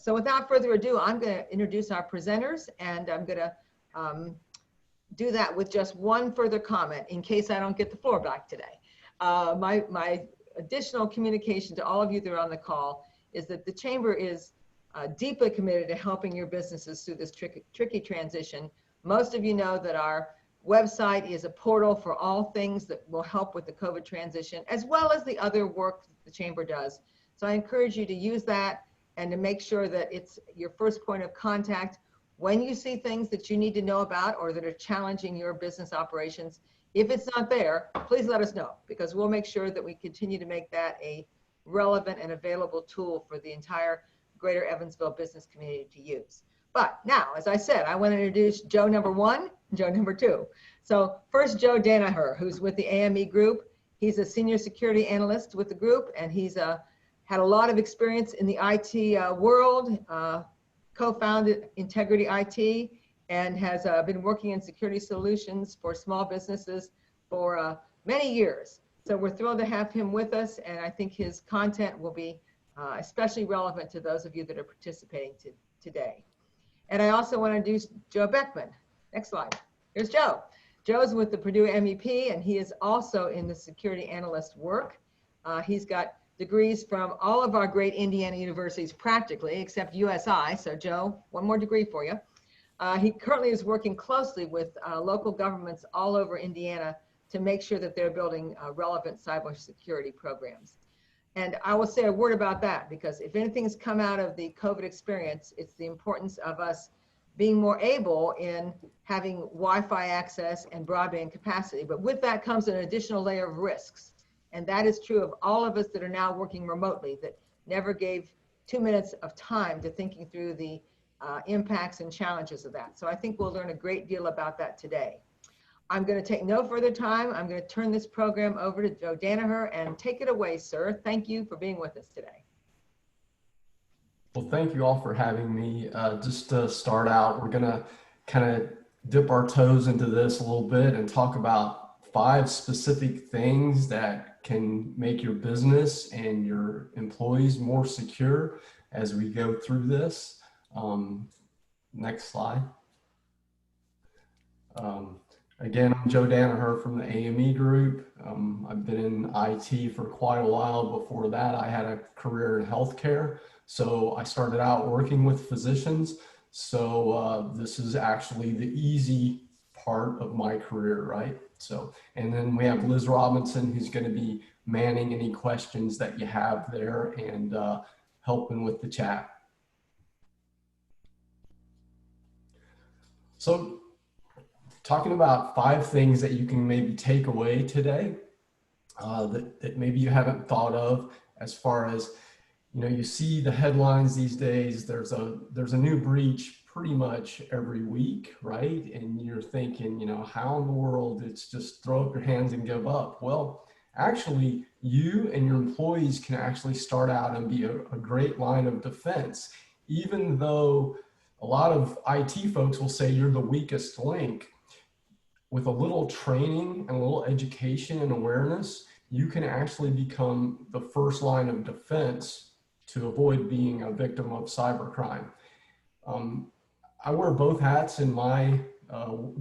So without further ado, I'm going to introduce our presenters, and I'm going to do that with just one further comment in case I don't get the floor back today. My additional communication to all of you that are on the call is that the Chamber is deeply committed to helping your businesses through this tricky transition. Most of you know that our website is a portal for all things that will help with the COVID transition, as well as the other work the Chamber does. So I encourage you to use that and to make sure that it's your first point of contact when you see things that you need to know about or that are challenging your business operations. If it's not there, please let us know, because we'll make sure that we continue to make that a relevant and available tool for the entire greater Evansville business community to use. But now, as I said, I want to introduce Joe number one and Joe number two. So first, Joe Danaher, who's with the AME Group. He's a senior security analyst with the group, and he's had a lot of experience in the IT world, co-founded Integrity IT, and has been working in security solutions for small businesses for many years. So we're thrilled to have him with us, and I think his content will be especially relevant to those of you that are participating today. And I also want to introduce Joe Beckman. Next slide. Here's Joe. Joe's with the Purdue MEP, and he is also in the security analyst work. He's got degrees from all of our great Indiana universities practically, except USI. So Joe, one more degree for you. He currently is working closely with local governments all over Indiana to make sure that they're building relevant cybersecurity programs. And I will say a word about that, because if anything's come out of the COVID experience, it's the importance of us being more able in having Wi-Fi access and broadband capacity. But with that comes an additional layer of risks. And that is true of all of us that are now working remotely, that never gave 2 minutes of time to thinking through the impacts and challenges of that. So I think we'll learn a great deal about that today. I'm going to take no further time. I'm going to turn this program over to Joe Danaher, and take it away, sir. Thank you for being with us today. Well, thank you all for having me. Just to start out, we're going to kind of dip our toes into this a little bit and talk about 5 specific things that can make your business and your employees more secure as we go through this. Next slide. Again, I'm Joe Danaher from the AME Group. I've been in IT for quite a while. Before that, I had a career in healthcare. So I started out working with physicians. So this is actually the easy part of my career, right? So, and then we have Liz Robinson, who's going to be manning any questions that you have there and helping with the chat. So, talking about 5 things that you can maybe take away today that maybe you haven't thought of, as far as, you know, you see the headlines these days, there's a new breach pretty much every week, right? And you're thinking, you know, how in the world, it's just throw up your hands and give up. Well, actually, you and your employees can actually start out and be a great line of defense, even though a lot of IT folks will say you're the weakest link. With a little training and a little education and awareness, you can actually become the first line of defense to avoid being a victim of cybercrime. I wear both hats in my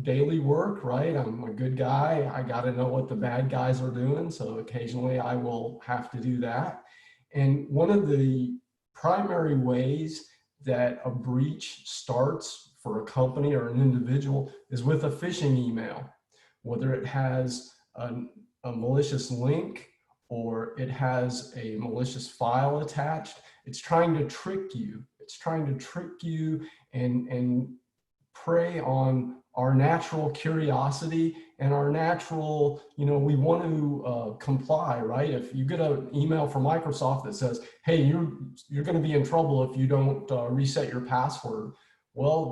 daily work, right? I'm a good guy. I got to know what the bad guys are doing. So occasionally I will have to do that. And one of the primary ways that a breach starts for a company or an individual is with a phishing email, whether it has a malicious link or it has a malicious file attached. It's trying to trick you. It's trying to trick you and prey on our natural curiosity and our natural, you know, we want to comply, right? If you get an email from Microsoft that says, hey, you're going to be in trouble if you don't reset your password. Well,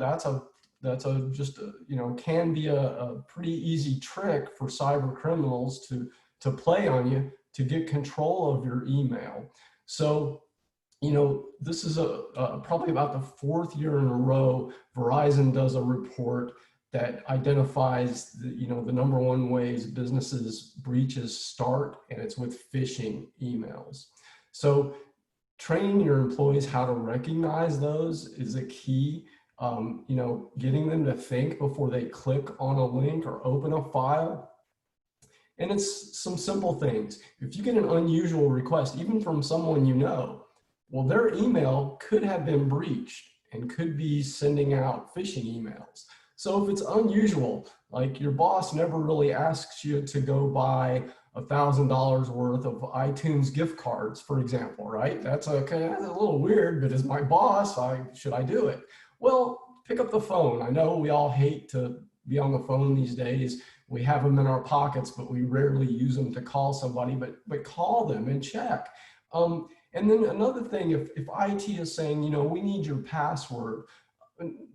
you know, can be a pretty easy trick for cyber criminals to play on you to get control of your email. So, you know, this is probably about the 4th year in a row Verizon does a report that identifies the #1 ways businesses breaches start, and it's with phishing emails. So training your employees how to recognize those is a key. You know, getting them to think before they click on a link or open a file. And it's some simple things. If you get an unusual request, even from someone you know, well, their email could have been breached and could be sending out phishing emails. So if it's unusual, like your boss never really asks you to go buy $1,000 worth of iTunes gift cards, for example, right? That's okay, that's a little weird, but as my boss, should I do it? Well, pick up the phone. I know we all hate to be on the phone these days. We have them in our pockets, but we rarely use them to call somebody, but call them and check. And then another thing, if IT is saying, you know, we need your password,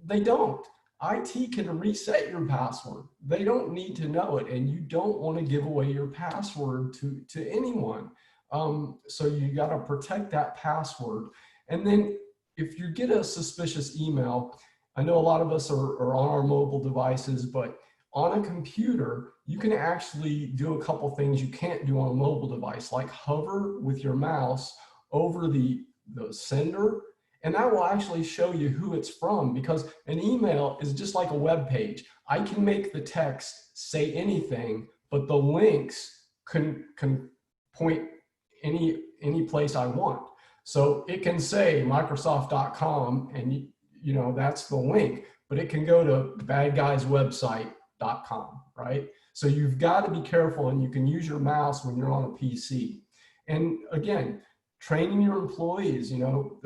they don't. IT can reset your password. They don't need to know it, and you don't want to give away your password to anyone. So you got to protect that password. And then if you get a suspicious email, I know a lot of us are on our mobile devices, but on a computer, you can actually do a couple things you can't do on a mobile device, like hover with your mouse over the sender, and that will actually show you who it's from, because an email is just like a web page. I can make the text say anything, but the links can point any place I want. So it can say Microsoft.com, and you know that's the link, but it can go to badguyswebsite.com, right? So you've got to be careful, and you can use your mouse when you're on a PC. And again, training your employees, you know,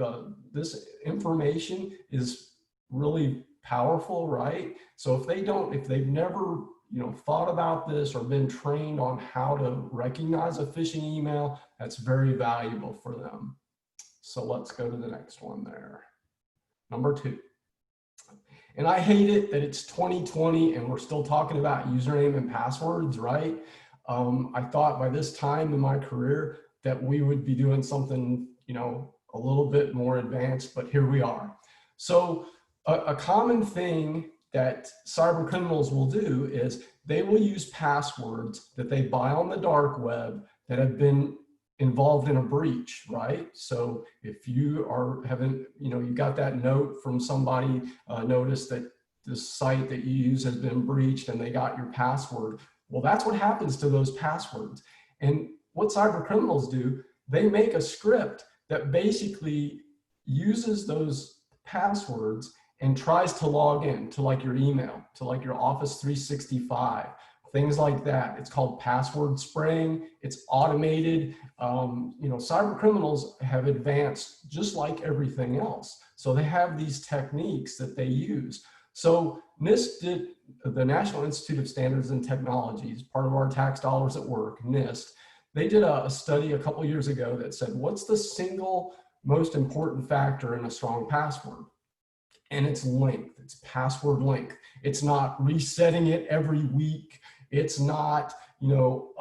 this information is really powerful, right? So if they've never, you know, thought about this or been trained on how to recognize a phishing email, that's very valuable for them. So let's go to the next one there. Number 2. And I hate it that it's 2020 and we're still talking about username and passwords, right? I thought by this time in my career that we would be doing something, you know, a little bit more advanced, but here we are. So a common thing that cyber criminals will do is they will use passwords that they buy on the dark web that have been involved in a breach, right? So if you are having, you know, you got that note from somebody, notice that this site that you use has been breached and they got your password. Well, that's what happens to those passwords. And what cyber criminals do, they make a script that basically uses those passwords and tries to log in to like your email, to like your Office 365, things like that. It's called password spraying. It's automated. You know, cyber criminals have advanced just like everything else. So they have these techniques that they use. So NIST did, the National Institute of Standards and Technologies, part of our tax dollars at work, NIST, they did a study a couple years ago that said, what's the single most important factor in a strong password? And it's length, it's password length. It's not resetting it every week. It's not, you know,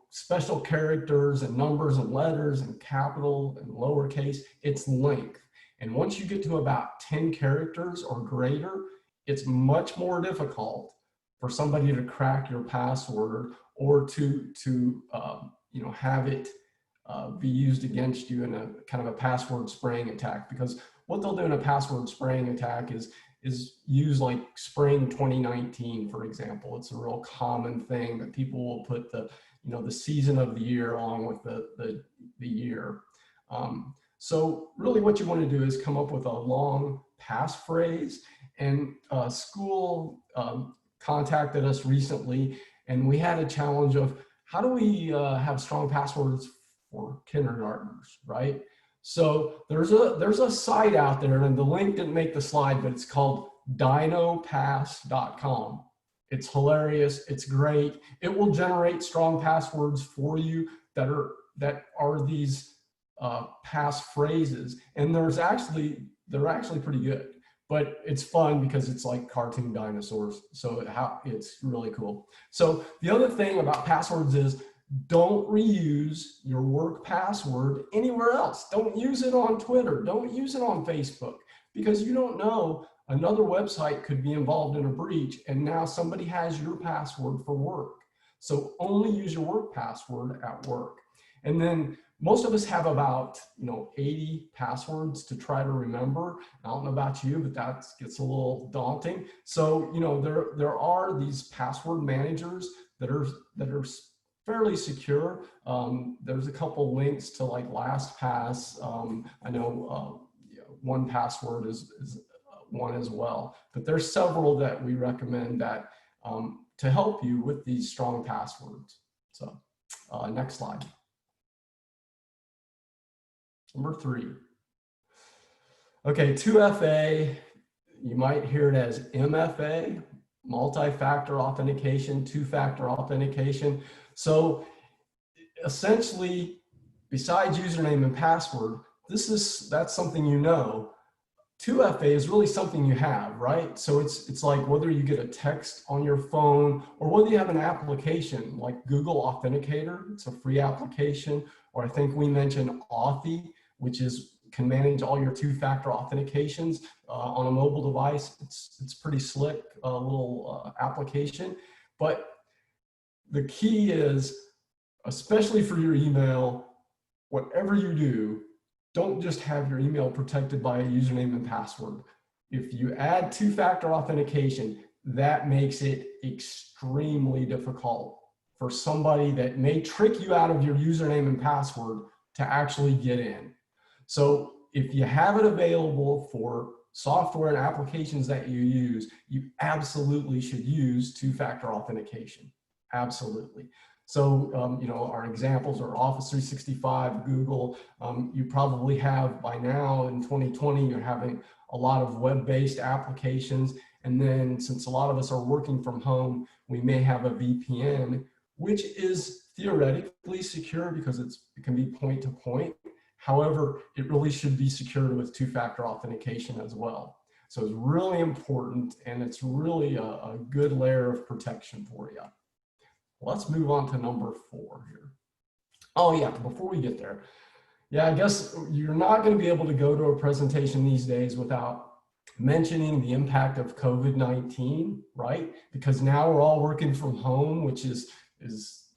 special characters and numbers and letters and capital and lowercase. It's length. And once you get to about 10 characters or greater, it's much more difficult for somebody to crack your password or to you know, have it be used against you in a kind of a password spraying attack. Because what they'll do in a password spraying attack is use like spring 2019, for example. It's a real common thing that people will put the, you know, the season of the year along with the year. So really what you want to do is come up with a long passphrase. And school contacted us recently, and we had a challenge of how do we have strong passwords for kindergartners, right? So there's a site out there, and the link didn't make the slide, but it's called dinopass.com. It's hilarious. It's great. It will generate strong passwords for you that are these pass phrases, and they're actually pretty good. But it's fun because it's like cartoon dinosaurs. So it's really cool. So the other thing about passwords is don't reuse your work password anywhere else. Don't use it on Twitter. Don't use it on Facebook, because you don't know, another website could be involved in a breach and now somebody has your password for work. So only use your work password at work. And then most of us have about 80 passwords to try to remember. I don't know about you, but that gets a little daunting. So there are these password managers that are fairly secure. There's a couple links to like LastPass. I know 1Password is one as well, but there's several that we recommend that to help you with these strong passwords. So next slide. Number 3. Okay, 2FA, you might hear it as MFA, multi-factor authentication, two-factor authentication. So essentially, besides username and password, that's something 2FA is really something you have, right? So it's like whether you get a text on your phone or whether you have an application like Google Authenticator, it's a free application, or I think we mentioned Authy, which can manage all your two-factor authentications on a mobile device. It's pretty slick little application. But the key is, especially for your email, whatever you do, don't just have your email protected by a username and password. If you add two-factor authentication, that makes it extremely difficult for somebody that may trick you out of your username and password to actually get in. So if you have it available for software and applications that you use, you absolutely should use two-factor authentication. Absolutely. So, our examples are Office 365, Google. You probably have by now in 2020, you're having a lot of web-based applications. And then since a lot of us are working from home, we may have a VPN, which is theoretically secure because it can be point to point. However, it really should be secured with two-factor authentication as well. So it's really important, and it's really a good layer of protection for you. Let's move on to number 4 here. Oh yeah, before we get there. Yeah, I guess you're not going to be able to go to a presentation these days without mentioning the impact of COVID-19, right? Because now we're all working from home, which is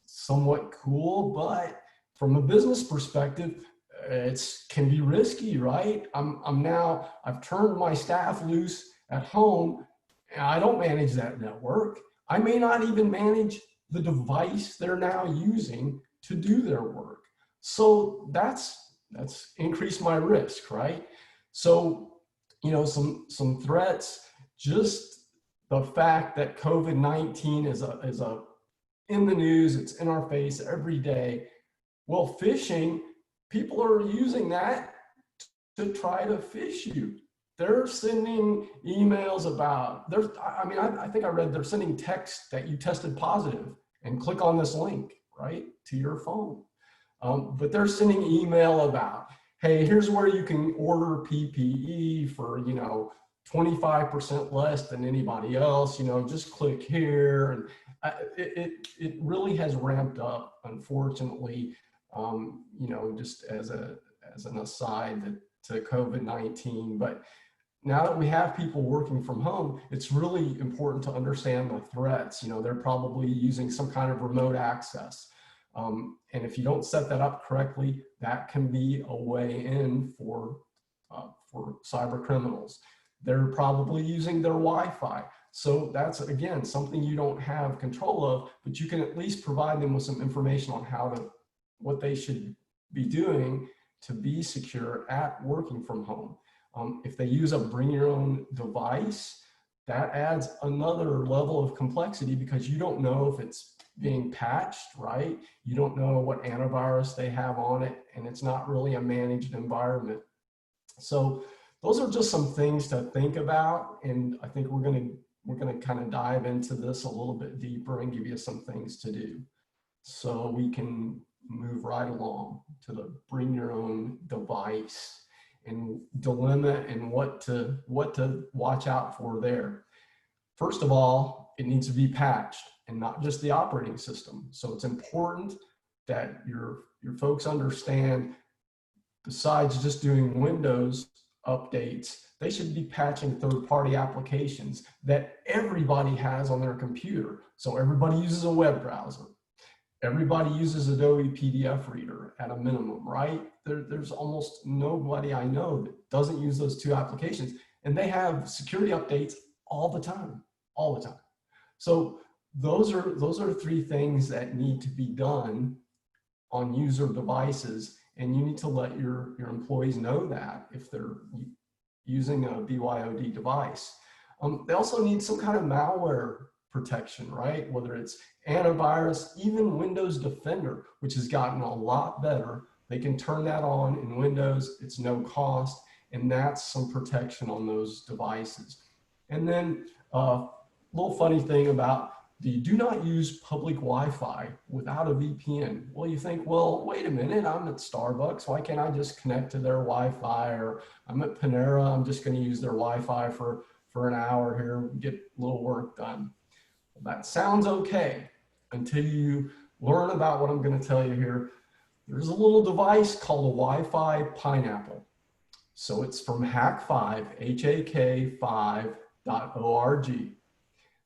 somewhat cool, but from a business perspective, it can be risky, right? I've turned my staff loose at home, and I don't manage that network. I may not even manage the device they're now using to do their work. So that's increased my risk, right? So, some threats, just the fact that COVID-19 is in the news, it's in our face every day. Well, phishing, people are using that to try to phish you. They're sending emails about, I think I read they're sending text that you tested positive and click on this link, right, to your phone. But they're sending email about, hey, here's where you can order PPE for, 25% less than anybody else, just click here. And it really has ramped up, unfortunately, just as an aside to COVID-19. But now that we have people working from home, it's really important to understand the threats. They're probably using some kind of remote access. And if you don't set that up correctly, that can be a way in for cyber criminals. They're probably using their Wi-Fi. So that's, again, something you don't have control of, but you can at least provide them with some information on what they should be doing to be secure at working from home. If they use a bring your own device, that adds another level of complexity because you don't know if it's being patched, right? You don't know what antivirus they have on it, and it's not really a managed environment. So those are just some things to think about, and I think we're gonna kind of dive into this a little bit deeper and give you some things to do. So we can move right along to the bring your own device and dilemma and what to watch out for there. First of all, it needs to be patched and not just the operating system. So it's important that your folks understand, besides just doing Windows updates, they should be patching third-party applications that everybody has on their computer. So everybody uses a web browser. Everybody uses Adobe PDF Reader at a minimum, right? There's almost nobody I know that doesn't use those two applications, and they have security updates all the time, all the time. So those are three things that need to be done on user devices, and you need to let your employees know that if they're using a BYOD device. They also need some kind of malware protection, right? Whether it's antivirus, even Windows Defender, which has gotten a lot better. They can turn that on in Windows, it's no cost, and that's some protection on those devices. And then a little funny thing about do not use public Wi-Fi without a VPN. Well, you think, well, wait a minute, I'm at Starbucks. Why can't I just connect to their Wi-Fi? Or I'm at Panera, I'm just gonna use their Wi-Fi for an hour here, get a little work done. Well, that sounds okay until you learn about what I'm gonna tell you here. There's a little device called a Wi-Fi pineapple. So it's from Hack5, HAK5.org.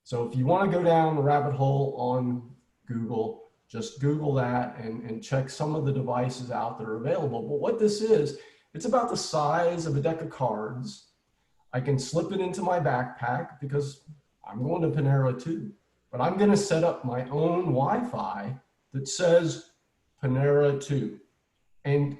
So if you want to go down the rabbit hole on Google, just Google that and check some of the devices out that are available. But what this is, it's about the size of a deck of cards. I can slip it into my backpack because I'm going to Panera too. But I'm going to set up my own Wi-Fi that says Panera 2. And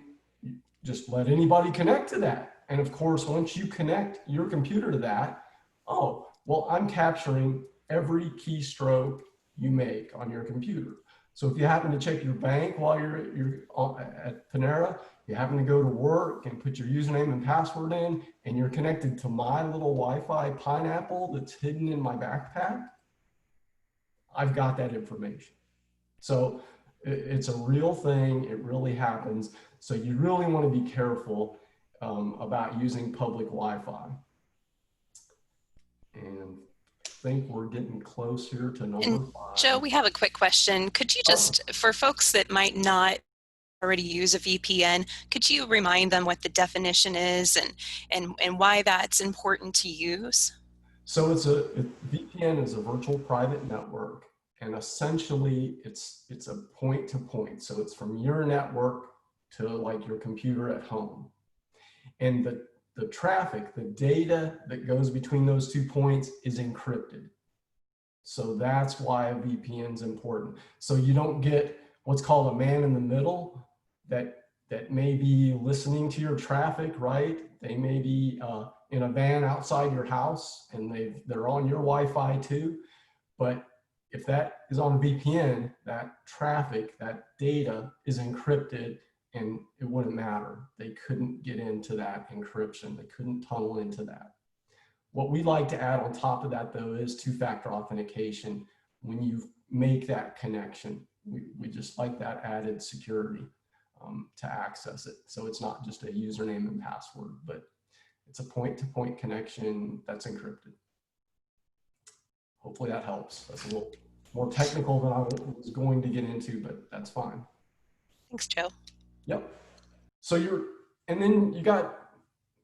just let anybody connect to that. And of course, once you connect your computer to that, oh, well, I'm capturing every keystroke you make on your computer. So if you happen to check your bank while you're at Panera, you happen to go to work and put your username and password in, and you're connected to my little Wi-Fi pineapple that's hidden in my backpack, I've got that information. So it's a real thing. It really happens. So you really want to be careful about using public Wi-Fi. And I think we're getting close here to number 5. Joe, we have a quick question. Could you just, for folks that might not already use a VPN, could you remind them what the definition is and why that's important to use? So VPN is a virtual private network, and essentially it's a point-to-point. So it's from your network to like your computer at home. And the traffic, the data that goes between those 2 points is encrypted. So that's why a VPN is important. So you don't get what's called a man in the middle that may be listening to your traffic, right? They may be in a van outside your house and they're on your Wi-Fi too. But if that is on a VPN, that traffic, that data is encrypted, and it wouldn't matter. They couldn't get into that encryption. They couldn't tunnel into that. What we like to add on top of that, though, is two-factor authentication. When you make that connection, we just like that added security to access it. So it's not just a username and password, but it's a point-to-point connection that's encrypted. Hopefully that helps. That's a little more technical than I was going to get into, but that's fine. Thanks, Joe. Yep. So and then you got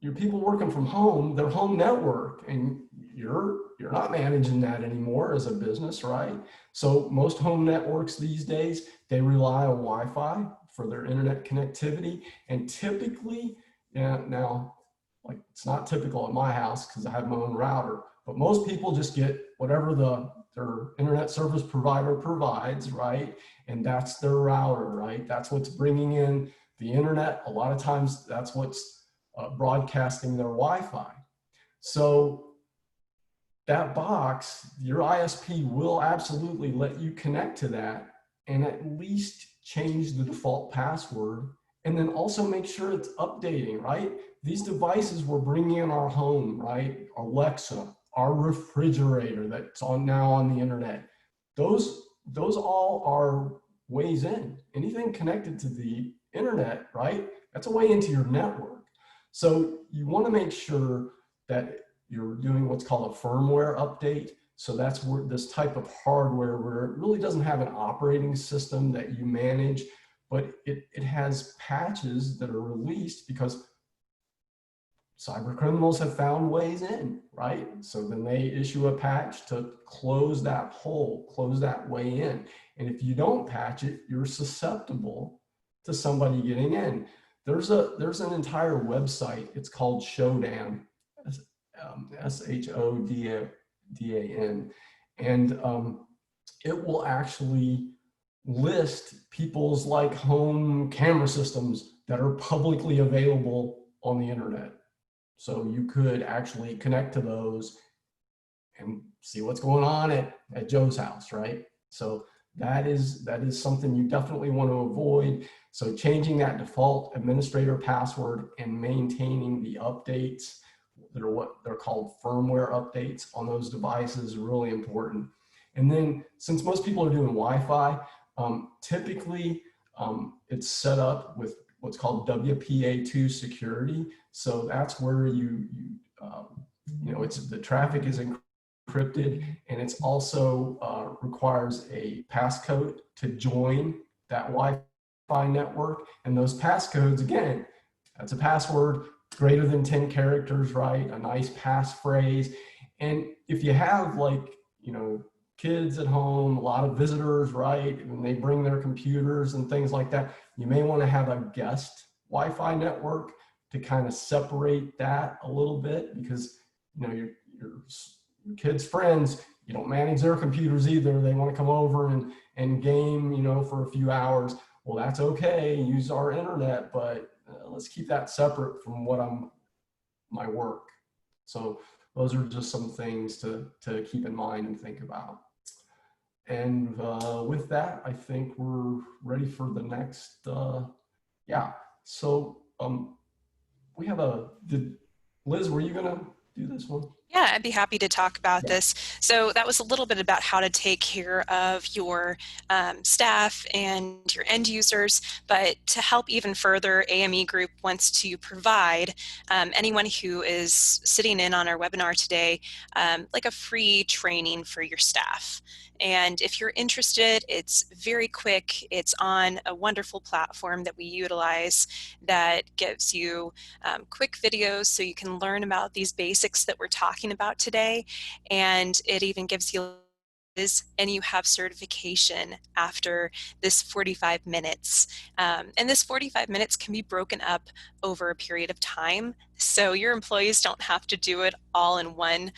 your people working from home, their home network, and you're not managing that anymore as a business, right? So most home networks these days, they rely on Wi-Fi for their internet connectivity. And typically, now, like it's not typical at my house because I have my own router, but most people just get whatever their internet service provider provides, right? And that's their router, right? That's what's bringing in the internet. A lot of times that's what's broadcasting their Wi-Fi. So that box, your ISP will absolutely let you connect to that and at least change the default password, and then also make sure it's updating, right? These devices we're bringing in our home, right? Alexa, our refrigerator that's now on the internet. Those all are ways in. Anything connected to the internet, right? That's a way into your network. So you want to make sure that you're doing what's called a firmware update. So that's where this type of hardware where it really doesn't have an operating system that you manage, but it has patches that are released because cyber criminals have found ways in, right? So then they issue a patch to close that hole, close that way in. And if you don't patch it, you're susceptible to somebody getting in. There's an entire website. It's called Shodan, SHODAN, and it will actually list people's like home camera systems that are publicly available on the internet. So you could actually connect to those and see what's going on at Joe's house, right? So that is something you definitely want to avoid. So changing that default administrator password and maintaining the updates that are what they're called firmware updates on those devices is really important. And then since most people are doing Wi-Fi, typically it's set up with what's called WPA2 security. So that's where you know, the traffic is encrypted, and it's also requires a passcode to join that Wi-Fi network. And those passcodes, again, that's a password greater than 10 characters, right? A nice passphrase. And if you have, like, you know, kids at home, a lot of visitors, right? And they bring their computers and things like that, you may want to have a guest Wi-Fi network to kind of separate that a little bit, because, you know, your kids' friends, you don't manage their computers either. They want to come over and game, you know, for a few hours. Well, that's okay. Use our internet, but let's keep that separate from my work. So those are just some things to keep in mind and think about. And with that, I think we're ready for the next, yeah. So we have Liz, were you gonna do this one? Yeah, I'd be happy to talk about this. So that was a little bit about how to take care of your staff and your end users, but to help even further, AME Group wants to provide anyone who is sitting in on our webinar today like a free training for your staff. And if you're interested, it's very quick. It's on a wonderful platform that we utilize that gives you quick videos so you can learn about these basics that we're talking about today. And it even gives you and you have certification after this 45 minutes. And this 45 minutes can be broken up over a period of time, so your employees don't have to do it all in one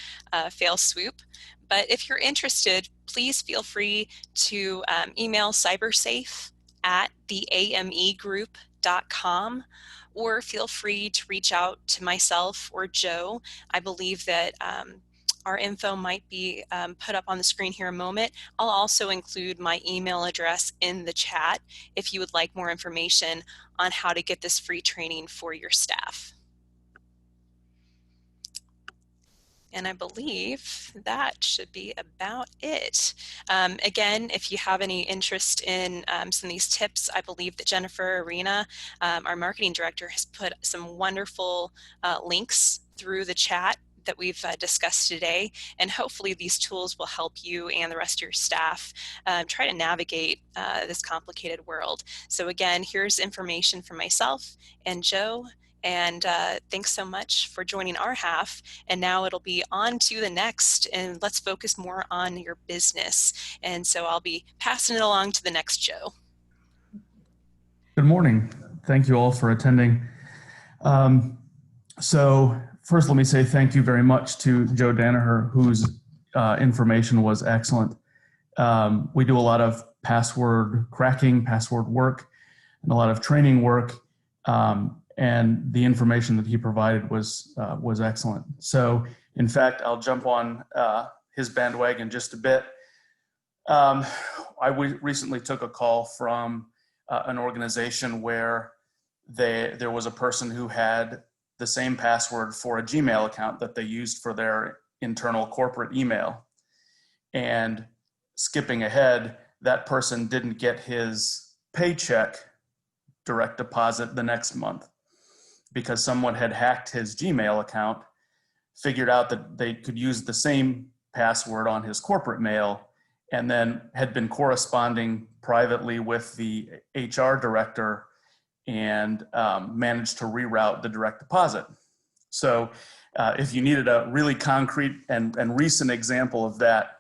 fell swoop. But if you're interested, please feel free to email cybersafe@theamegroup.com, or feel free to reach out to myself or Joe. I believe that our info might be put up on the screen here in a moment. I'll also include my email address in the chat if you would like more information on how to get this free training for your staff. And I believe that should be about it. Again, if you have any interest in some of these tips, I believe that Jennifer Arena, our marketing director, has put some wonderful links through the chat that we've discussed today, and hopefully these tools will help you and the rest of your staff try to navigate this complicated world. So again, here's information from myself and Joe, and thanks so much for joining our half. And now it'll be on to the next, and let's focus more on your business. And so I'll be passing it along to the next Joe. Good morning. Thank you all for attending. So first, let me say thank you very much to Joe Danaher, whose information was excellent. We do a lot of password cracking, password work, and a lot of training work. And the information that he provided was excellent. So in fact, I'll jump on his bandwagon just a bit. I recently took a call from an organization where there was a person who had the same password for a Gmail account that they used for their internal corporate email. And skipping ahead, that person didn't get his paycheck direct deposit the next month because someone had hacked his Gmail account, figured out that they could use the same password on his corporate mail, and then had been corresponding privately with the HR director and managed to reroute the direct deposit. So if you needed a really concrete and recent example of that,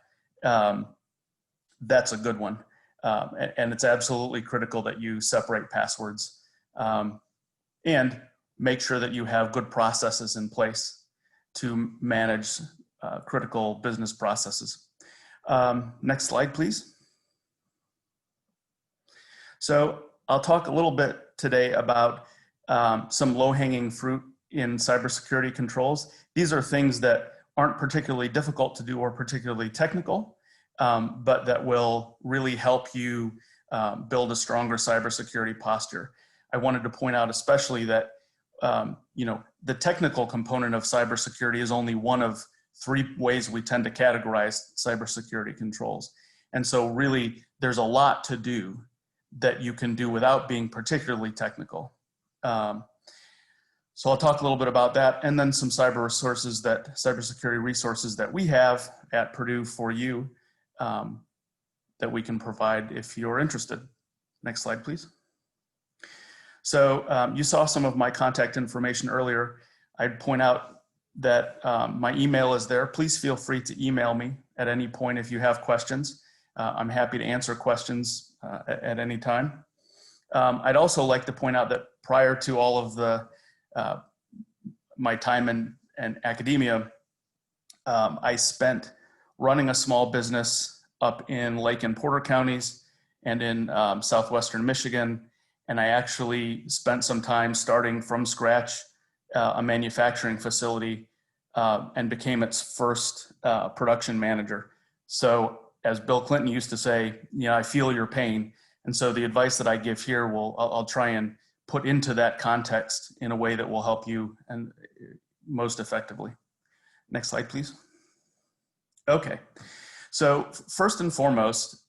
that's a good one. And it's absolutely critical that you separate passwords and make sure that you have good processes in place to manage critical business processes. Next slide, please. So I'll talk a little bit today about some low-hanging fruit in cybersecurity controls. These are things that aren't particularly difficult to do or particularly technical, but that will really help you build a stronger cybersecurity posture. I wanted to point out especially that the technical component of cybersecurity is only one of 3 ways we tend to categorize cybersecurity controls. And so really there's a lot to do that you can do without being particularly technical. So I'll talk a little bit about that, and then some cybersecurity resources that we have at Purdue for you that we can provide if you're interested. Next slide, please. So you saw some of my contact information earlier. I'd point out that my email is there. Please feel free to email me at any point if you have questions. I'm happy to answer questions at any time. I'd also like to point out that prior to all of the my time in academia, I spent running a small business up in Lake and Porter counties and in southwestern Michigan. And I actually spent some time starting from scratch a manufacturing facility and became its first production manager. So as Bill Clinton used to say, I feel your pain. And so the advice that I give here I'll try and put into that context in a way that will help you and most effectively. Next slide, please. Okay, so first and foremost,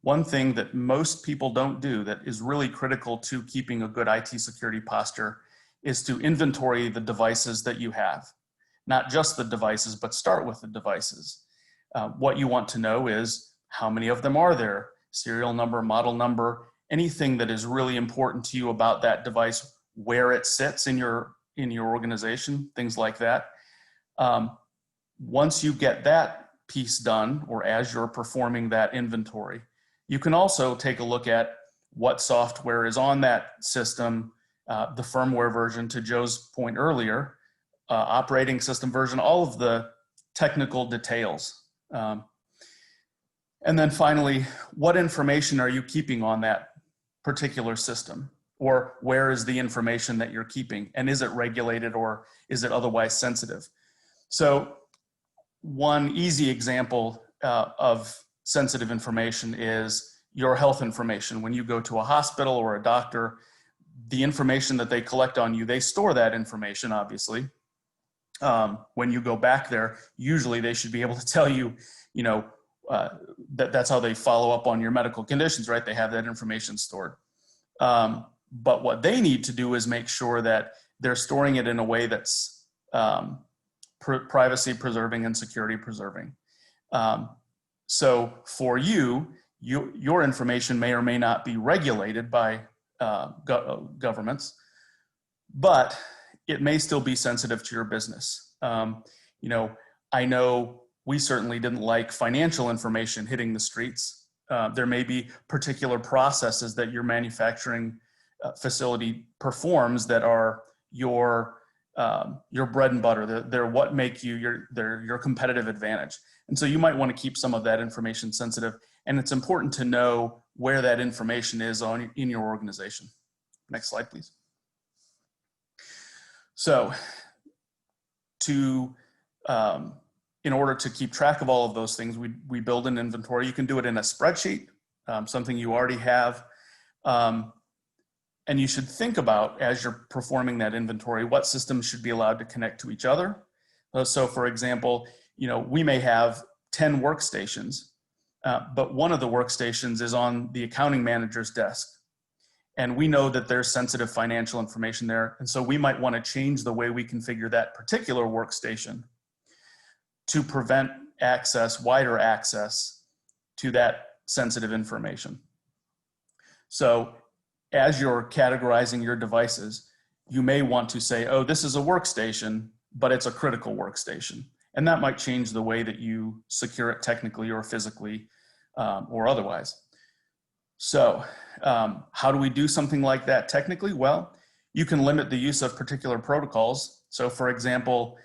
one thing that most people don't do that is really critical to keeping a good IT security posture is to inventory the devices that you have. Not just the devices, but start with the devices. What you want to know is how many of them are there, serial number, model number, anything that is really important to you about that device, where it sits in your organization, things like that. Once you get that piece done, or as you're performing that inventory, you can also take a look at what software is on that system, the firmware version, to Joe's point earlier, operating system version, all of the technical details. And then finally, what information are you keeping on that particular system? Or where is the information that you're keeping? And is it regulated or is it otherwise sensitive? So one easy example of sensitive information is your health information. When you go to a hospital or a doctor, the information that they collect on you, they store that information, obviously. When you go back there, usually they should be able to tell you, that's how they follow up on your medical conditions, right? They have that information stored. But what they need to do is make sure that they're storing it in a way that's privacy preserving and security preserving. So for you, your information may or may not be regulated by governments, but it may still be sensitive to your business. I know we certainly didn't like financial information hitting the streets. There may be particular processes that your manufacturing facility performs that are your bread and butter. They're what make you your competitive advantage. And so you might want to keep some of that information sensitive. And it's important to know where that information is in your organization. Next slide, please. So in order to keep track of all of those things, we build an inventory. You can do it in a spreadsheet, something you already have. And you should think about, as you're performing that inventory, what systems should be allowed to connect to each other. So for example, we may have 10 workstations, but one of the workstations is on the accounting manager's desk. And we know that there's sensitive financial information there. And so we might want to change the way we configure that particular workstation to prevent wider access to that sensitive information. So as you're categorizing your devices, you may want to say, oh, this is a workstation, but it's a critical workstation. And that might change the way that you secure it technically or physically or otherwise. So how do we do something like that technically? Well, you can limit the use of particular protocols. So for example,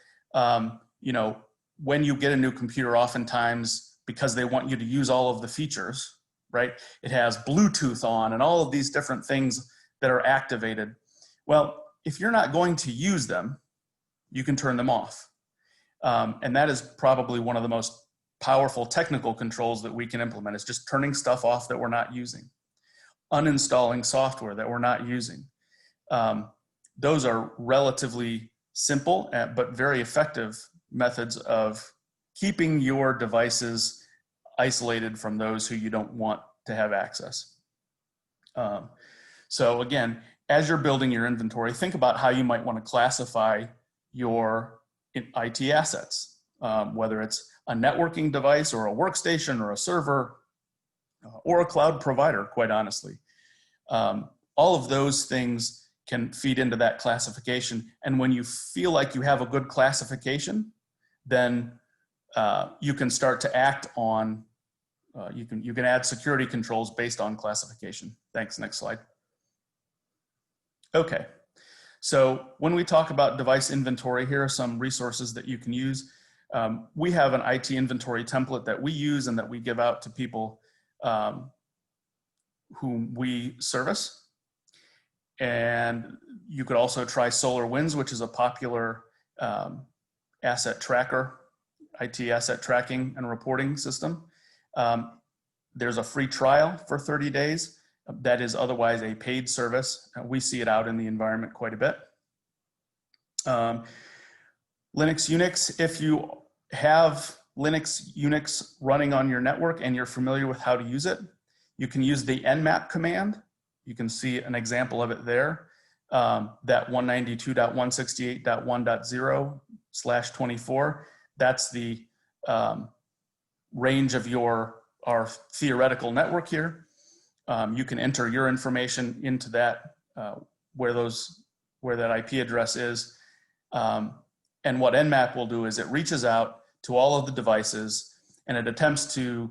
you know, when you get a new computer, oftentimes because they want you to use all of the features, right? It has Bluetooth on and all of these different things that are activated. Well, if you're not going to use them, you can turn them off. And that is probably one of the most powerful technical controls that we can implement, is just turning stuff off that we're not using, uninstalling software that we're not using. Those are relatively simple but very effective methods of keeping your devices isolated from those who you don't want to have access. So again, as you're building your inventory, think about how you might want to classify your IT assets, whether it's a networking device or a workstation or a server or a cloud provider, quite honestly. All of those things can feed into that classification. And when you feel like you have a good classification, then you can start to act on, you can add security controls based on classification. Thanks, next slide. Okay, so when we talk about device inventory, here are some resources that you can use. We have an IT inventory template that we use and that we give out to people whom we service. And you could also try SolarWinds, which is a popular asset tracker, IT asset tracking and reporting system. There's a free trial for 30 days. That is otherwise a paid service. We see it out in the environment quite a bit. Linux, Unix, if you have Linux, Unix running on your network and you're familiar with how to use it, you can use the nmap command. You can see an example of it there. That 192.168.1.0/24, that's the range of our theoretical network here. You can enter your information into that, where that IP address is. And what nmap will do is it reaches out to all of the devices and it attempts to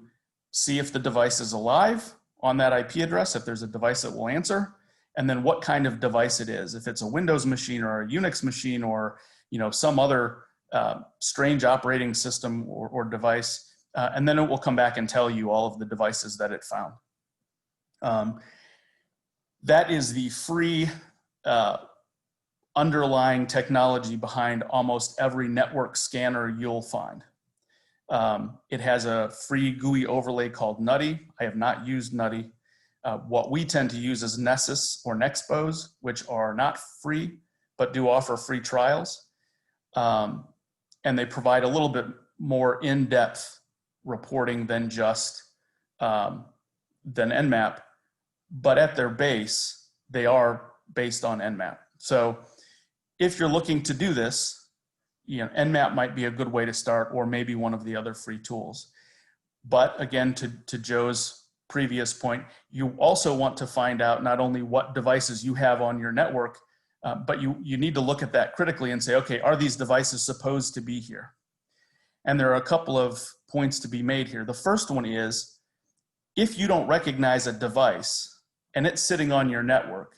see if the device is alive on that IP address, if there's a device that will answer, and then what kind of device it is. If it's a Windows machine or a Unix machine or some other strange operating system or device, and then it will come back and tell you all of the devices that it found. That is the free underlying technology behind almost every network scanner you'll find. It has a free GUI overlay called Nutty. I have not used Nutty. What we tend to use is Nessus or Nexpose, which are not free, but do offer free trials. And they provide a little bit more in-depth reporting than just than nmap, but at their base, they are based on nmap. So if you're looking to do this, nmap might be a good way to start, or maybe one of the other free tools. But again, to Joe's previous point, you also want to find out not only what devices you have on your network, but you need to look at that critically and say, okay, are these devices supposed to be here? And there are a couple of points to be made here. The first one is, if you don't recognize a device and it's sitting on your network,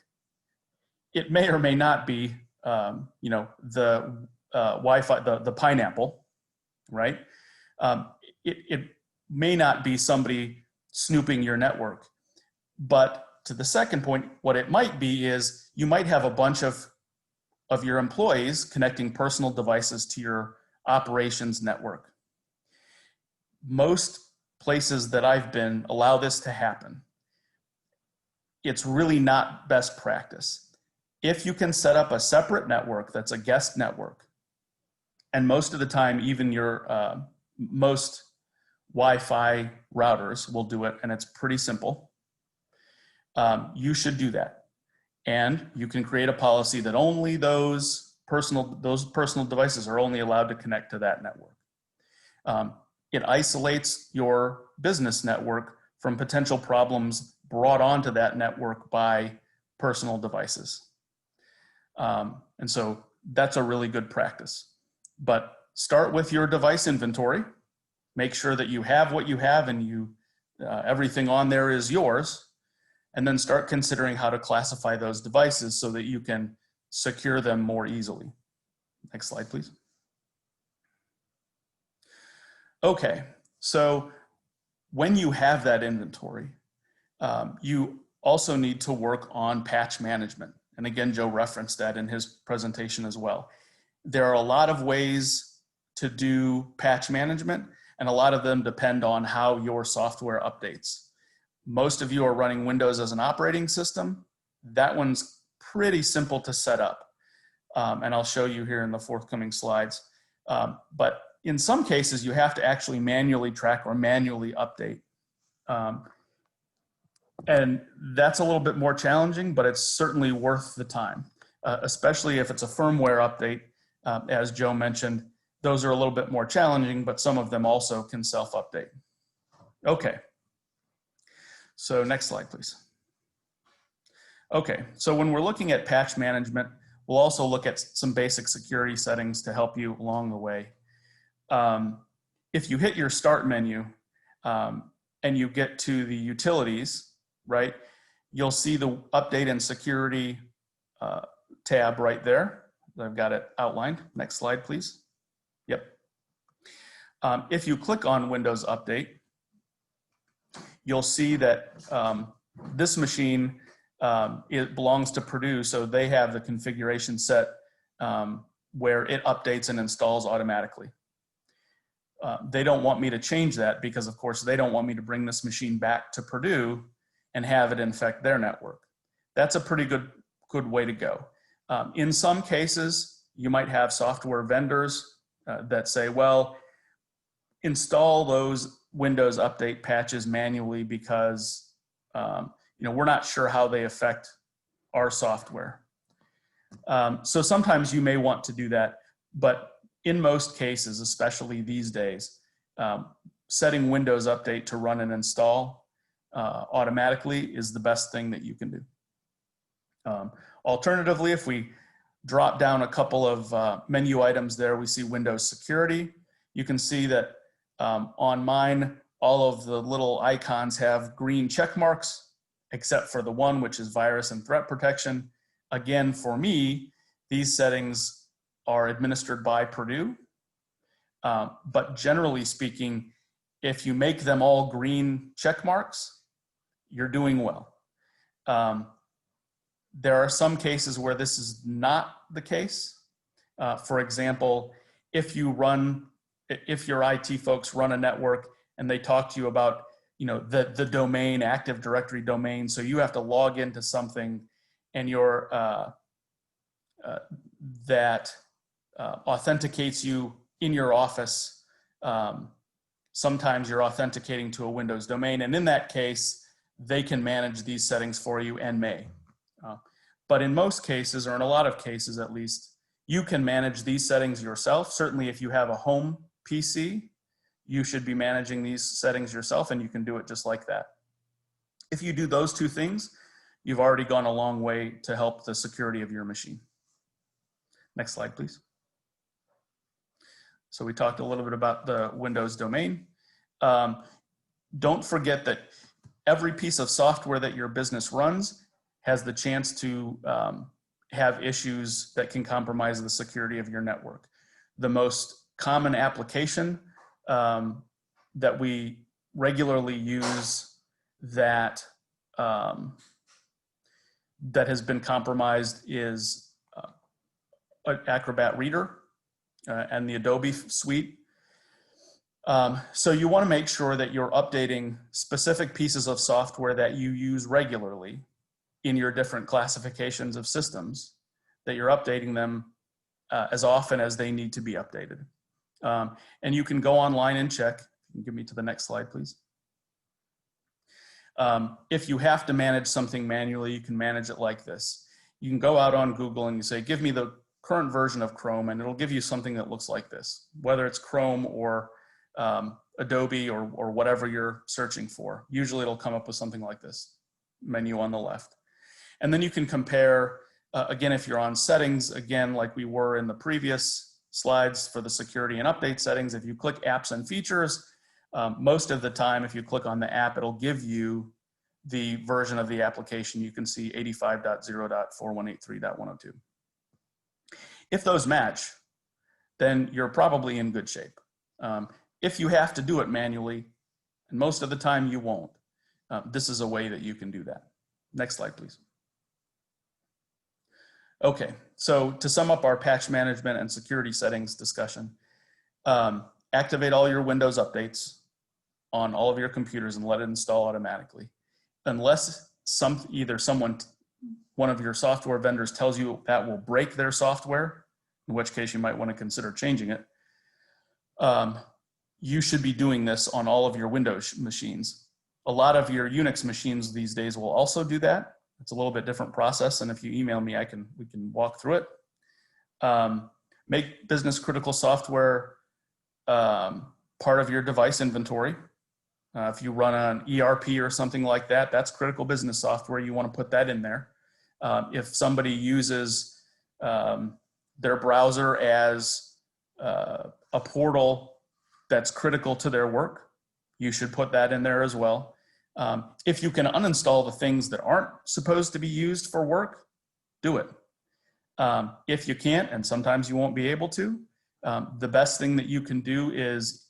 it may or may not be, the Wi-Fi, the pineapple, right? It may not be somebody snooping your network. But to the second point, what it might be is you might have a bunch of your employees connecting personal devices to your operations network. Most places that I've been allow this to happen. It's really not best practice. If you can set up a separate network that's a guest network, and most of the time, even your most Wi-Fi routers will do it, and it's pretty simple. You should do that. And you can create a policy that only those personal devices are only allowed to connect to that network. It isolates your business network from potential problems brought onto that network by personal devices. And so that's a really good practice. But start with your device inventory. Make sure that you have what you have and everything on there is yours. and then start considering how to classify those devices so that you can secure them more easily. Next slide, please. Okay, so when you have that inventory, you also need to work on patch management. And again, Joe referenced that in his presentation as well. There are a lot of ways to do patch management, and a lot of them depend on how your software updates. Most of you are running Windows as an operating system. That one's pretty simple to set up. And I'll show you here in the forthcoming slides. But in some cases, you have to actually manually track or manually update. And that's a little bit more challenging, but it's certainly worth the time, especially if it's a firmware update. As Joe mentioned, those are a little bit more challenging, but some of them also can self-update. Okay, so next slide, please. Okay, so when we're looking at patch management, we'll also look at some basic security settings to help you along the way. If you hit your start menu and you get to the utilities, right, you'll see the update and security tab right there. I've got it outlined. Next slide, please. Yep. If you click on Windows Update, you'll see that this machine, it belongs to Purdue, so they have the configuration set where it updates and installs automatically. They don't want me to change that because, of course, they don't want me to bring this machine back to Purdue and have it infect their network. That's a pretty good way to go. In some cases, you might have software vendors that say, well, install those Windows Update patches manually because we're not sure how they affect our software. So sometimes you may want to do that, but in most cases, especially these days, setting Windows Update to run and install automatically is the best thing that you can do. Alternatively, if we drop down a couple of menu items there, we see Windows Security. You can see that on mine, all of the little icons have green check marks, except for the one which is virus and threat protection. Again, for me, these settings are administered by Purdue. But generally speaking, if you make them all green check marks, you're doing well. There are some cases where this is not the case. For example, if your IT folks run a network and they talk to you about the domain, Active Directory domain, so you have to log into something and that authenticates you in your office. Sometimes you're authenticating to a Windows domain, and in that case, they can manage these settings for you and may. But in most cases, or in a lot of cases at least, you can manage these settings yourself. Certainly if you have a home PC, you should be managing these settings yourself, and you can do it just like that. If you do those two things, you've already gone a long way to help the security of your machine. Next slide, please. So we talked a little bit about the Windows domain. Don't forget that every piece of software that your business runs has the chance to have issues that can compromise the security of your network. The most common application that we regularly use that has been compromised is Acrobat Reader and the Adobe suite. So you want to make sure that you're updating specific pieces of software that you use regularly in your different classifications of systems, that you're updating them as often as they need to be updated. And you can go online and check. You can give me to the next slide, please. If you have to manage something manually, you can manage it like this. You can go out on Google and you say, give me the current version of Chrome, and it'll give you something that looks like this, whether it's Chrome or Adobe or whatever you're searching for. Usually it'll come up with something like this menu on the left. And then you can compare, again, if you're on settings, again, like we were in the previous slides for the security and update settings, if you click apps and features, most of the time, if you click on the app, it'll give you the version of the application, you can see 85.0.4183.102. If those match, then you're probably in good shape. If you have to do it manually, and most of the time you won't, this is a way that you can do that. Next slide, please. Okay, so to sum up our patch management and security settings discussion, activate all your Windows updates on all of your computers and let it install automatically. Unless one of your software vendors tells you that will break their software, in which case you might want to consider changing it, you should be doing this on all of your Windows machines. A lot of your Unix machines these days will also do that. It's a little bit different process, and if you email me, we can walk through it. Make business critical software part of your device inventory. If you run an ERP or something like that, that's critical business software. You want to put that in there. If somebody uses their browser as a portal that's critical to their work, you should put that in there as well. If you can uninstall the things that aren't supposed to be used for work, do it. If you can't, and sometimes you won't be able to, the best thing that you can do is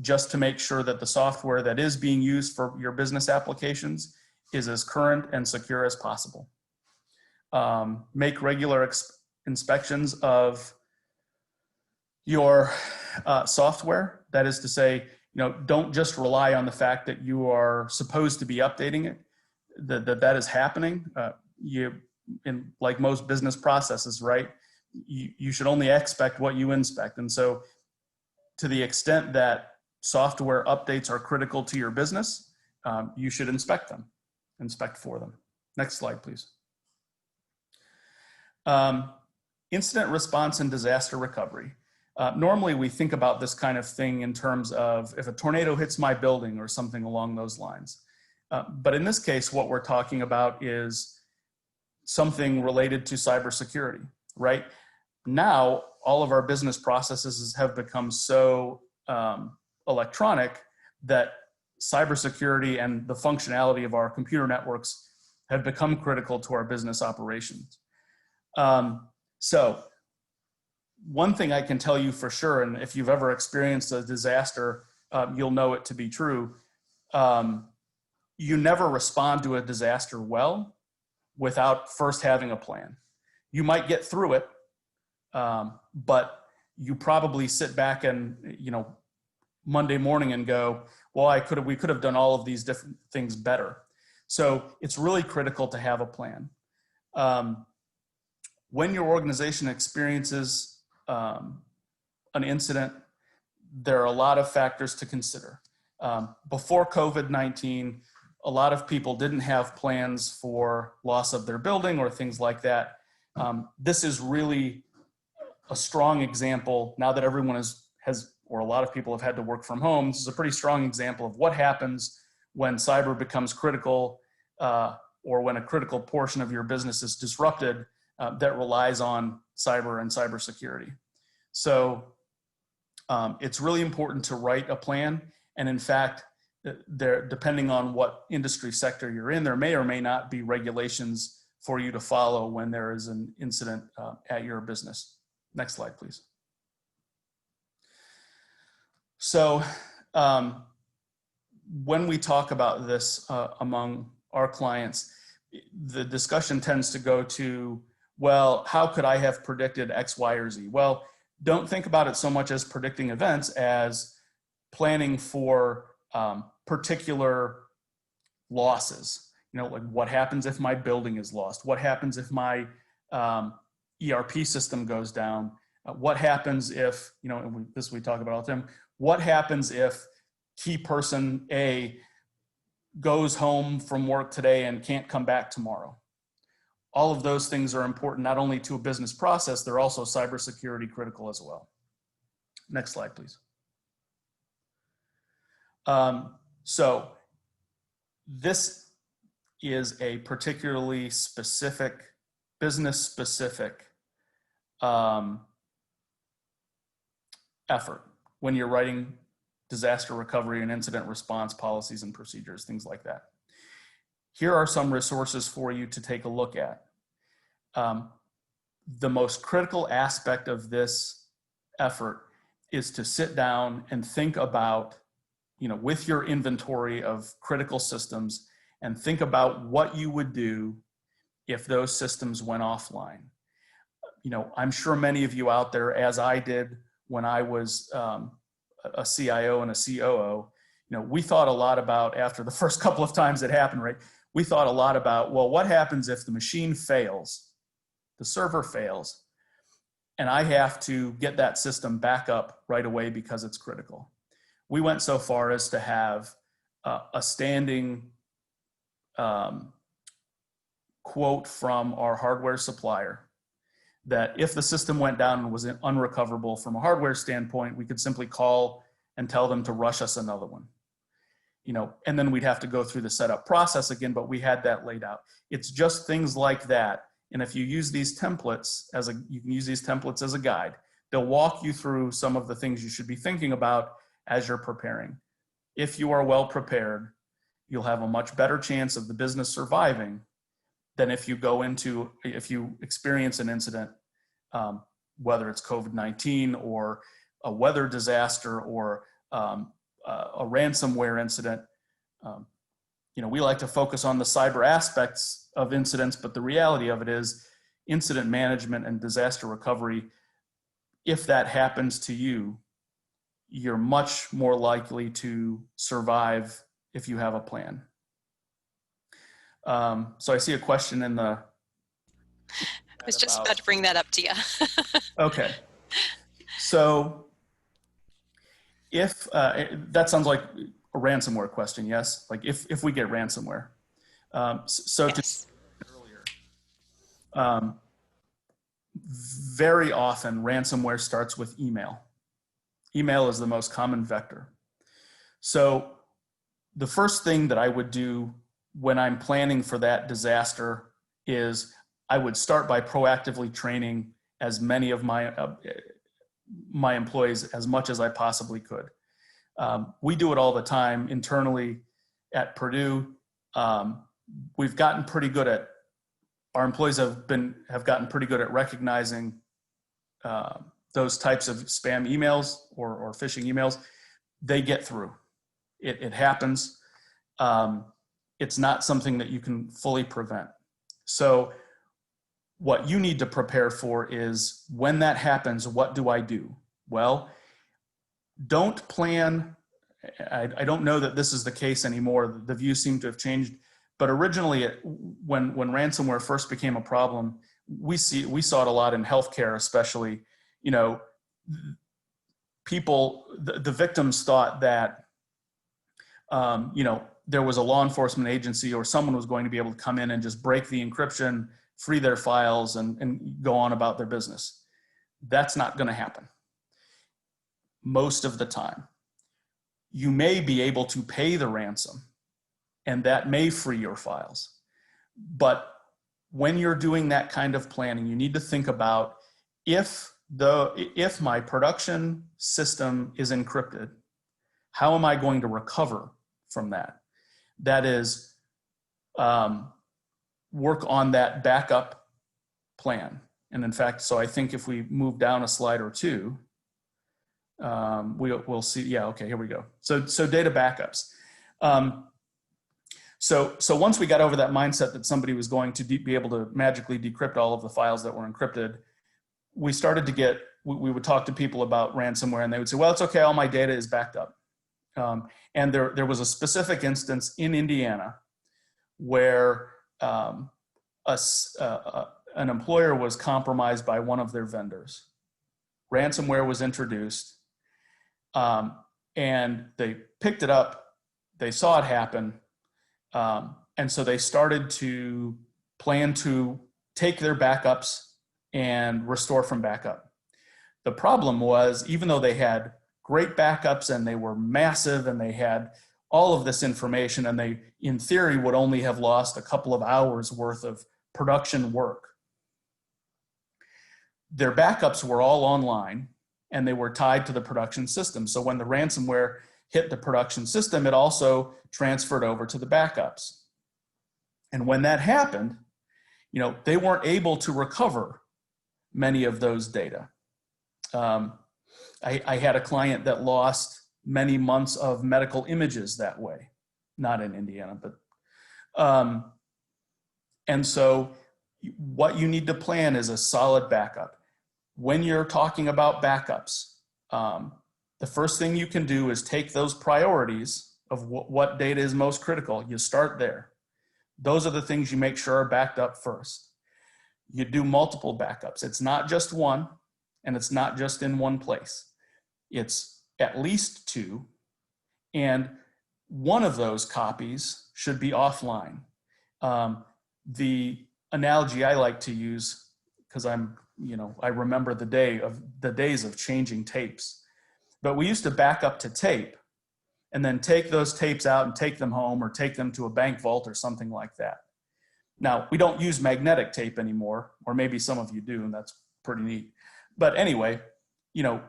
just to make sure that the software that is being used for your business applications is as current and secure as possible. Make regular inspections of your software. That is to say, don't just rely on the fact that you are supposed to be updating it, that is happening. Like most business processes, right? You should only expect what you inspect. And so to the extent that software updates are critical to your business, you should inspect for them. Next slide, please. Incident response and disaster recovery. Normally we think about this kind of thing in terms of if a tornado hits my building or something along those lines. But in this case, what we're talking about is something related to cybersecurity, right? Now, all of our business processes have become so electronic that cybersecurity and the functionality of our computer networks have become critical to our business operations. So one thing I can tell you for sure, and if you've ever experienced a disaster, you'll know it to be true. You never respond to a disaster well without first having a plan. You might get through it, but you probably sit back and, Monday morning and go, well, we could have done all of these different things better. So it's really critical to have a plan. When your organization experiences an incident, there are a lot of factors to consider. Before COVID-19, a lot of people didn't have plans for loss of their building or things like that. This is really a strong example now that everyone or a lot of people have had to work from home. This is a pretty strong example of what happens when cyber becomes critical or when a critical portion of your business is disrupted that relies on cyber and cybersecurity. So it's really important to write a plan. And in fact, depending on what industry sector you're in, there may or may not be regulations for you to follow when there is an incident at your business. Next slide, please. So when we talk about this among our clients, the discussion tends to go to, well, how could I have predicted X, Y, or Z? Well, don't think about it so much as predicting events as planning for particular losses. Like what happens if my building is lost? What happens if my ERP system goes down? What happens if, this we talk about all the time, what happens if key person A goes home from work today and can't come back tomorrow? All of those things are important not only to a business process, they're also cybersecurity critical as well. Next slide, please. So this is a particularly specific, business-specific effort when you're writing disaster recovery and incident response policies and procedures, things like that. Here are some resources for you to take a look at. The most critical aspect of this effort is to sit down and think about, with your inventory of critical systems, and think about what you would do if those systems went offline. I'm sure many of you out there, as I did when I was a CIO and a COO, we thought a lot about, after the first couple of times it happened, right? We thought a lot about, well, what happens if the machine fails, the server fails, and I have to get that system back up right away because it's critical. We went so far as to have a standing quote from our hardware supplier that if the system went down and was unrecoverable from a hardware standpoint, we could simply call and tell them to rush us another one. And then we'd have to go through the setup process again, but we had that laid out. It's just things like that. And if you use these templates you can use these templates as a guide. They'll walk you through some of the things you should be thinking about as you're preparing. If you are well prepared, you'll have a much better chance of the business surviving than if you experience an incident, whether it's COVID-19 or a weather disaster or a ransomware incident. We like to focus on the cyber aspects of incidents, but the reality of it is incident management and disaster recovery, if that happens to you, you're much more likely to survive if you have a plan. So I see a question in the... I was just about to bring that up to you. Okay. So if, that sounds like a ransomware question, yes? Like if we get ransomware. So yes. Earlier, very often ransomware starts with email. Email is the most common vector. So the first thing that I would do when I'm planning for that disaster is I would start by proactively training as many of my employees as much as I possibly could. We do it all the time internally at Purdue. We've gotten pretty good at, our employees have gotten pretty good at recognizing those types of spam emails or phishing emails. They get through. It happens. It's not something that you can fully prevent. So what you need to prepare for is, when that happens, what do I do? Well, don't plan. I don't know that this is the case anymore. The views seem to have changed. But originally, when ransomware first became a problem, we saw it a lot in healthcare, especially. People, the victims thought that there was a law enforcement agency or someone was going to be able to come in and just break the encryption, free their files, and go on about their business. That's not going to happen most of the time. You may be able to pay the ransom, and that may free your files. But when you're doing that kind of planning, you need to think about, if my production system is encrypted, how am I going to recover from that? That is, work on that backup plan. And in fact, so I think if we move down a slide or two, we'll see. Yeah, okay, here we go. So data backups. So once we got over that mindset that somebody was going to be able to magically decrypt all of the files that were encrypted, we started to get, we would talk to people about ransomware, and they would say, well, it's okay, all my data is backed up. And there was a specific instance in Indiana where an employer was compromised by one of their vendors. Ransomware was introduced, and they picked it up. They saw it happen. And so they started to plan to take their backups and restore from backup. The problem was, even though they had great backups and they were massive and they had all of this information, and they, in theory, would only have lost a couple of hours worth of production work, their backups were all online and they were tied to the production system. So when the ransomware hit the production system, it also transferred over to the backups. And when that happened, you know, they weren't able to recover many of those data. I had a client that lost many months of medical images that way, not in Indiana, but, and so what you need to plan is a solid backup. When you're talking about backups, the first thing you can do is take those priorities of what data is most critical. You start there. Those are the things you make sure are backed up first. You do multiple backups. It's not just one, and it's not just in one place. It's at least two, and one of those copies should be offline. The analogy I like to use, because I remember the days of changing tapes, but we used to back up to tape and then take those tapes out and take them home or take them to a bank vault or something like that. Now, we don't use magnetic tape anymore, or maybe some of you do, and that's pretty neat. But anyway, you know,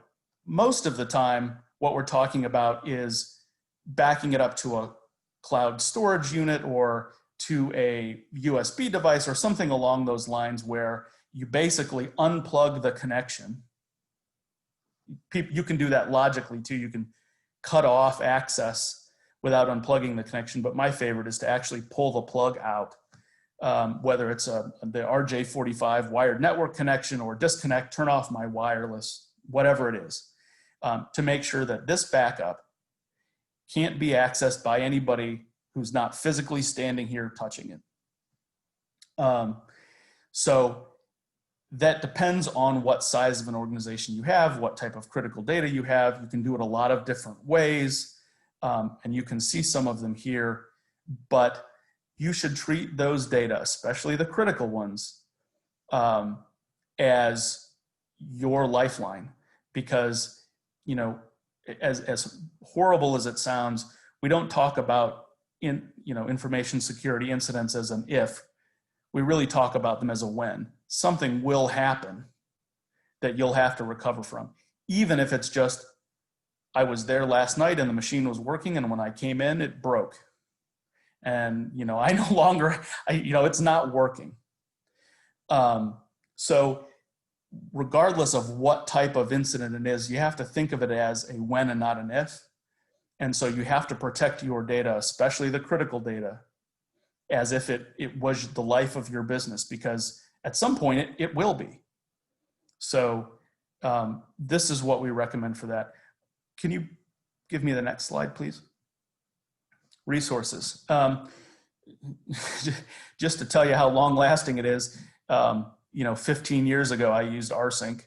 most of the time, what we're talking about is backing it up to a cloud storage unit or to a USB device or something along those lines, where you basically unplug the connection. You can do that logically too. You can cut off access without unplugging the connection, but my favorite is to actually pull the plug out, whether it's the RJ45 wired network connection or disconnect, turn off my wireless, whatever it is, to make sure that this backup can't be accessed by anybody who's not physically standing here touching it. So that depends on what size of an organization you have, what type of critical data you have. You can do it a lot of different ways, and you can see some of them here, but you should treat those data, especially the critical ones, as your lifeline, because, you know, as horrible as it sounds, we don't talk about information security incidents as an if. We really talk about them as a when. Something will happen that you'll have to recover from, even if it's just, I was there last night and the machine was working, and when I came in, it broke. And, you know, I no longer, it's not working. So regardless of what type of incident it is, you have to think of it as a when and not an if. And so you have to protect your data, especially the critical data, as if it was the life of your business, because at some point it will be. So this is what we recommend for that. Can you give me the next slide, please? Resources. Just to tell you how long lasting it is, 15 years ago, I used rsync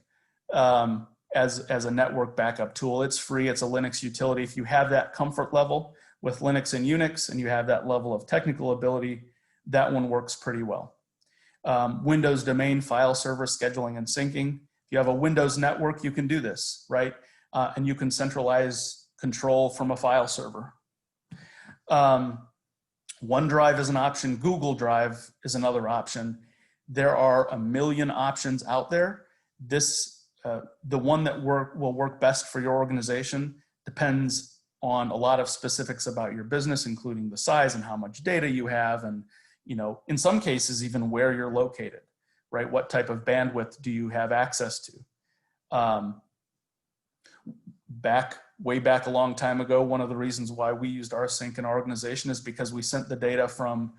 as a network backup tool. It's free. It's a Linux utility. If you have that comfort level with Linux and Unix, and you have that level of technical ability, that one works pretty well. Windows domain file server scheduling and syncing. If you have a Windows network, you can do this, right? And you can centralize control from a file server. OneDrive is an option. Google Drive is another option. There are a million options out there. The one that will work best for your organization depends on a lot of specifics about your business, including the size and how much data you have, and, in some cases, even where you're located, right? What type of bandwidth do you have access to? Way back a long time ago, one of the reasons why we used rsync in our organization is because we sent the data from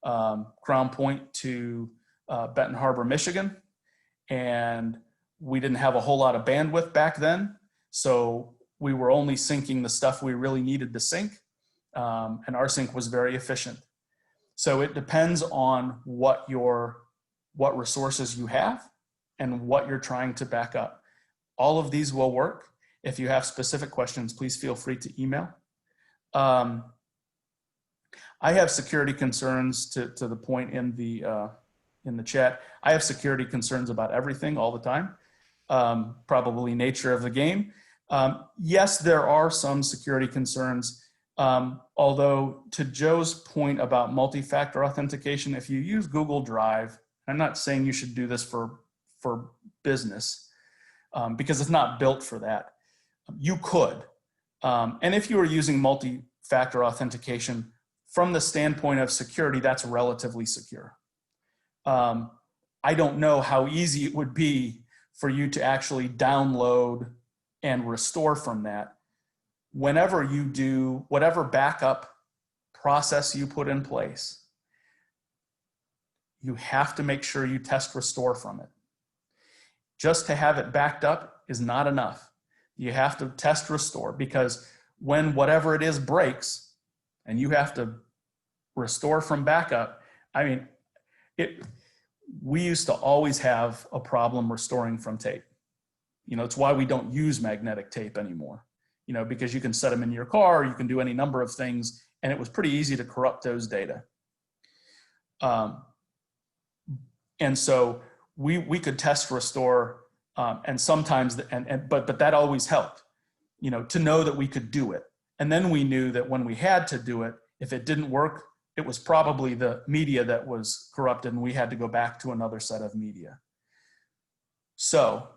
Crown Point to Benton Harbor, Michigan, and we didn't have a whole lot of bandwidth back then, so we were only syncing the stuff we really needed to sync, and rsync was very efficient. So it depends on what resources you have and what you're trying to back up. All of these will work. If you have specific questions, please feel free to email. I have security concerns to the point in the chat. I have security concerns about everything all the time. Probably nature of the game. Yes, there are some security concerns. Although to Joe's point about multi-factor authentication, if you use Google Drive, I'm not saying you should do this for business, because it's not built for that. You could, And if you are using multi-factor authentication from the standpoint of security, that's relatively secure. I don't know how easy it would be for you to actually download and restore from that. Whenever you do whatever backup process you put in place, you have to make sure you test restore from it. Just to have it backed up is not enough. You have to test restore, because when whatever it is breaks and you have to restore from backup, I mean, we used to always have a problem restoring from tape. You know, it's why we don't use magnetic tape anymore, you know, because you can set them in your car, you can do any number of things, and it was pretty easy to corrupt those data. And so we could test restore, and sometimes, but that always helped, you know, to know that we could do it. And then we knew that when we had to do it, if it didn't work, it was probably the media that was corrupted and we had to go back to another set of media. So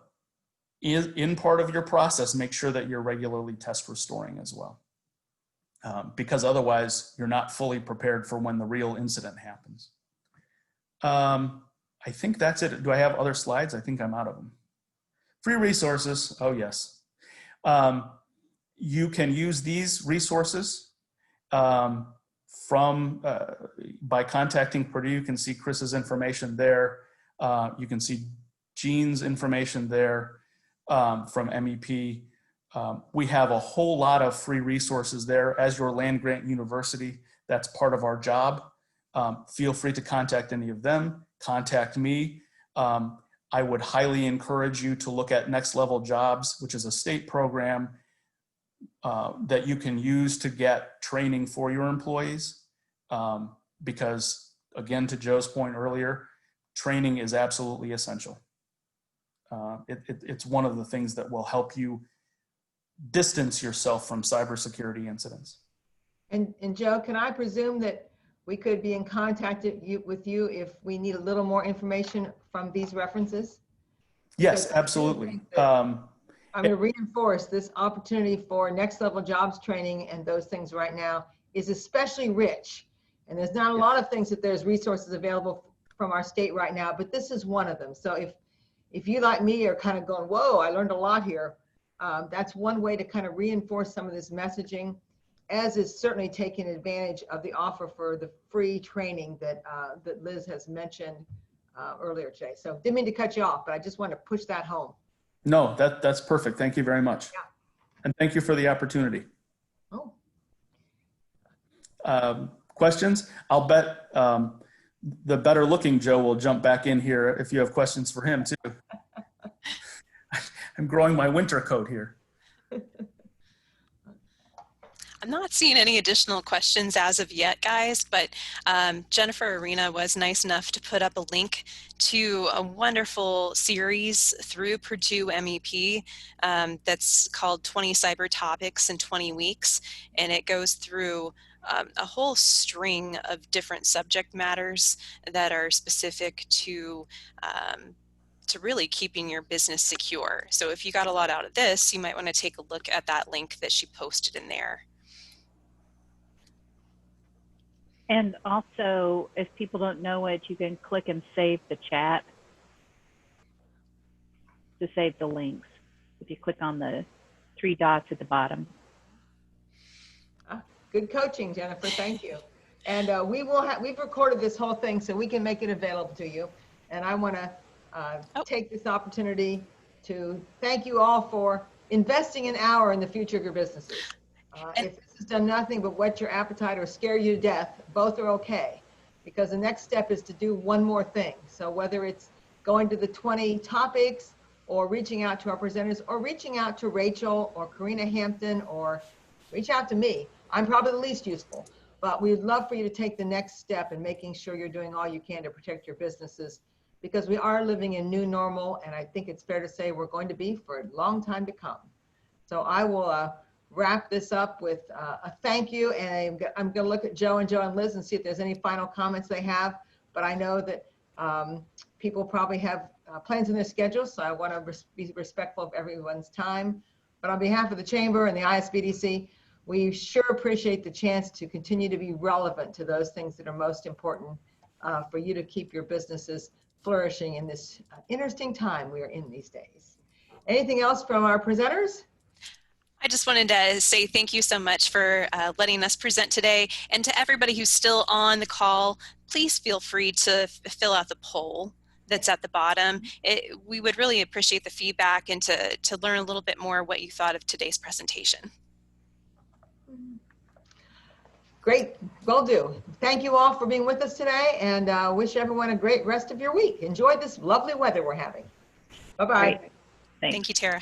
in part of your process, make sure that you're regularly test restoring as well. Because otherwise you're not fully prepared for when the real incident happens. I think that's it. Do I have other slides? I think I'm out of them. Free resources. Oh, yes. You can use these resources by contacting Purdue. You can see Chris's information there. You can see Jean's information there from MEP. We have a whole lot of free resources there. As your land-grant university, that's part of our job. Feel free to contact any of them. Contact me. I would highly encourage you to look at Next Level Jobs, which is a state program that you can use to get training for your employees. Because again, to Joe's point earlier, training is absolutely essential. It's one of the things that will help you distance yourself from cybersecurity incidents. And Joe, can I presume that we could be in contact with you if we need a little more information from these references? Yes, absolutely. I'm going to reinforce this opportunity for Next Level Jobs training and those things right now is especially rich. And there's not a lot of things that there's resources available from our state right now, but this is one of them. So if you like me are kind of going, whoa, I learned a lot here. That's one way to kind of reinforce some of this messaging, as is certainly taking advantage of the offer for the free training that that Liz has mentioned earlier today. So didn't mean to cut you off, but I just want to push that home. No, that's perfect. Thank you very much. Yeah. And thank you for the opportunity. Oh. Questions? I'll bet the better looking Joe will jump back in here if you have questions for him too. I'm growing my winter coat here. I'm not seeing any additional questions as of yet, guys, but Jennifer Arena was nice enough to put up a link to a wonderful series through Purdue MEP that's called 20 Cyber Topics in 20 Weeks, and it goes through a whole string of different subject matters that are specific to really keeping your business secure. So if you got a lot out of this, you might want to take a look at that link that she posted in there. And also, if people don't know it, you can click and save the chat to save the links. If you click on the 3 dots at the bottom. Good coaching, Jennifer. Thank you. And we've recorded this whole thing so we can make it available to you. And I want to take this opportunity to thank you all for investing an hour in the future of your businesses. If this has done nothing but whet your appetite or scare you to death, both are okay, because the next step is to do one more thing. So whether it's going to the 20 topics or reaching out to our presenters or reaching out to Rachel or Karina Hampton or reach out to me, I'm probably the least useful, but we'd love for you to take the next step in making sure you're doing all you can to protect your businesses, because we are living in new normal, and I think it's fair to say we're going to be for a long time to come. So I will wrap this up with a thank you, and I'm going to look at Joe and Liz and see if there's any final comments they have, but I know that people probably have plans in their schedule, so I want to be respectful of everyone's time. But on behalf of the Chamber and the ISBDC, we sure appreciate the chance to continue to be relevant to those things that are most important for you to keep your businesses flourishing in this interesting time we are in these days. Anything else from our presenters? I just wanted to say thank you so much for letting us present today. And to everybody who's still on the call, please feel free to fill out the poll that's at the bottom. We would really appreciate the feedback and to learn a little bit more what you thought of today's presentation. Great, will do. Thank you all for being with us today, and wish everyone a great rest of your week. Enjoy this lovely weather we're having. Bye-bye. Thanks. Thank you, Tara.